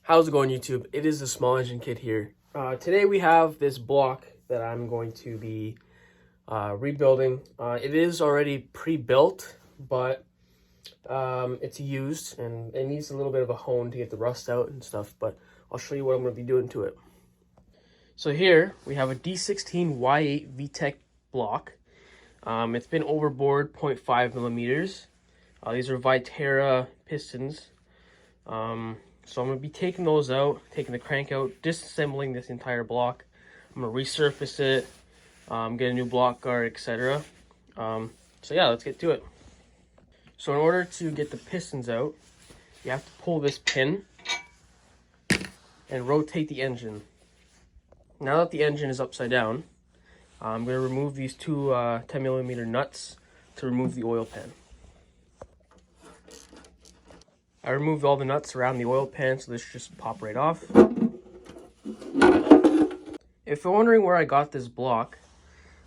How's it going, YouTube? It is the Small Engine Kid here. Today we have this block that I'm going to be rebuilding. It is already pre-built, but it's used and it needs a little bit of a hone to get the rust out and stuff, but I'll show you what I'm going to be doing to it. So here we have a D16Y8 VTEC block. It's been overbored 0.5 millimeters. These are Viterra pistons. So I'm going to be taking those out, taking the crank out, disassembling this entire block. I'm going to resurface it, get a new block guard, etc. So yeah, let's get to it. So in order to get the pistons out, you have to pull this pin and rotate the engine. Now that the engine is upside down, I'm going to remove these two 10mm nuts to remove the oil pan. I removed all the nuts around the oil pan, so this should just pop right off. If you're wondering where I got this block,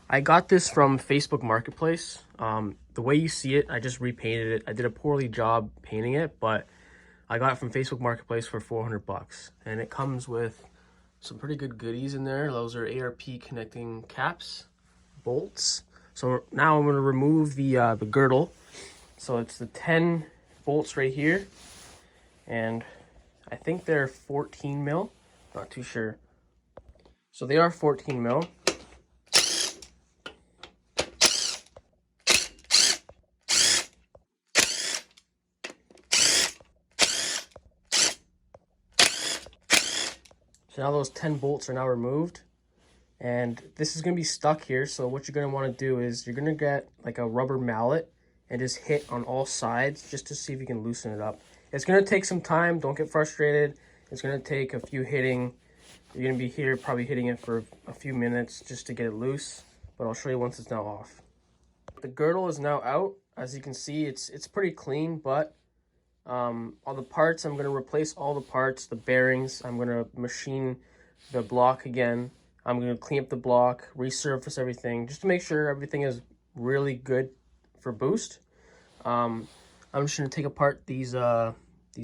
I got this from Facebook Marketplace. The way you see it, I just repainted it. I did a poorly job painting it, but I got it from Facebook Marketplace for 400 bucks. And it comes with some pretty good goodies in there. Those are ARP connecting caps, bolts. So now I'm going to remove the girdle. So it's the 10 bolts right here, and I think they're 14 mil, not too sure. So they are 14 mil. So now those 10 bolts are now removed, and this is going to be stuck here. So what you're going to want to do is you're going to get like a rubber mallet and just hit on all sides just to see if you can loosen it up. It's going to take some time. Don't get frustrated. It's going to take a few hitting. You're going to be here probably hitting it for a few minutes just to get it loose, but I'll show you once it's now off. The girdle is now out. As you can see, it's pretty clean, but all the parts, I'm going to replace all the parts, the bearings. I'm going to machine the block again. I'm going to clean up the block, resurface everything, just to make sure everything is really good for boost. I'm just going to take apart these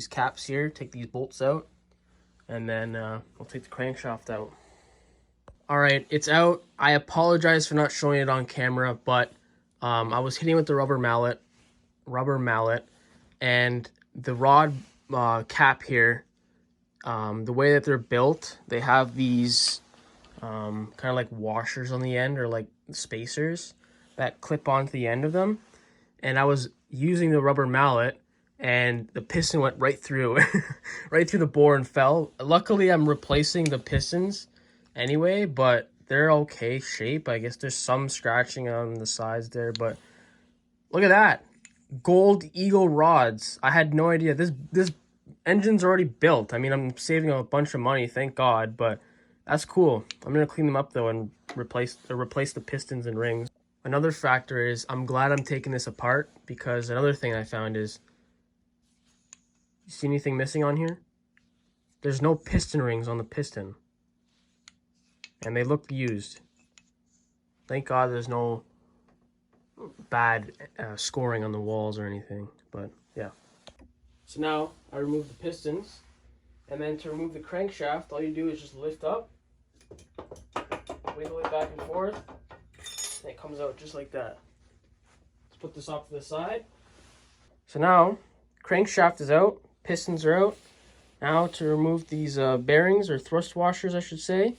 caps here, take these bolts out, and then we'll take the crankshaft out. All right, it's out. I apologize for not showing it on camera, but I was hitting with the rubber mallet, and the rod cap here, the way that they're built, they have these kind of like washers on the end, or like spacers that clip onto the end of them. And I was using the rubber mallet, and the piston went right through right through the bore and fell. Luckily, I'm replacing the pistons anyway, but they're okay shape. I guess there's some scratching on the sides there, but look at that. Gold Eagle rods. I had no idea. This engine's already built. I mean, I'm saving a bunch of money, thank God, but that's cool. I'm going to clean them up though and replace the pistons and rings. Another factor is I'm glad I'm taking this apart, because another thing I found is, you see anything missing on here? There's no piston rings on the piston, and they look used. Thank God there's no bad scoring on the walls or anything, but yeah. So now I remove the pistons, and then to remove the crankshaft, all you do is just lift up, wiggle it back and forth, and it comes out just like that. Let's put this off to the side. So now crankshaft is out, pistons are out. Now to remove these bearings, or thrust washers I should say,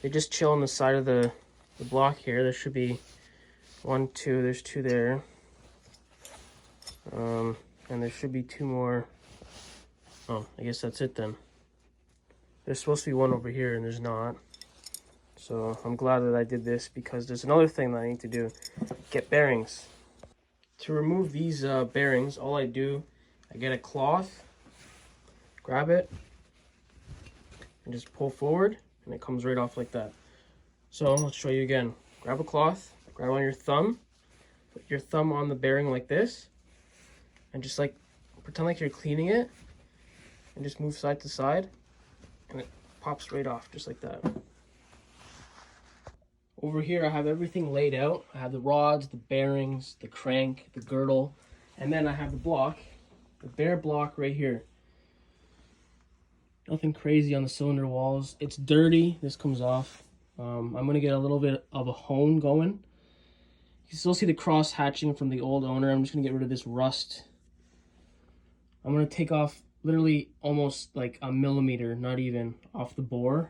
they just chill on the side of the block here. There should be one, two, there's two there, and there should be two more. Oh, I guess that's it then. There's supposed to be one over here and there's not. So I'm glad that I did this, because there's another thing that I need to do. Get bearings. To remove these bearings, all I do, I get a cloth, grab it, and just pull forward, and it comes right off like that. So let's show you again. Grab a cloth, grab on your thumb, put your thumb on the bearing like this, and just like pretend like you're cleaning it, and just move side to side, and it pops right off just like that. Over here I have everything laid out. I have the rods, the bearings, the crank, the girdle, and then I have the block, the bare block right here. Nothing crazy on the cylinder walls. It's dirty. This comes off. I'm going to get a little bit of a hone going. You can still see the cross hatching from the old owner. I'm just going to get rid of this rust. I'm going to take off literally almost like a millimeter, not even, off the bore.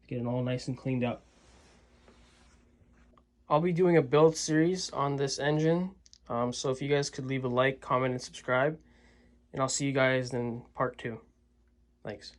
Get it all nice and cleaned up. I'll be doing a build series on this engine. So if you guys could leave a like, comment, and subscribe. And I'll see you guys in part 2. Thanks.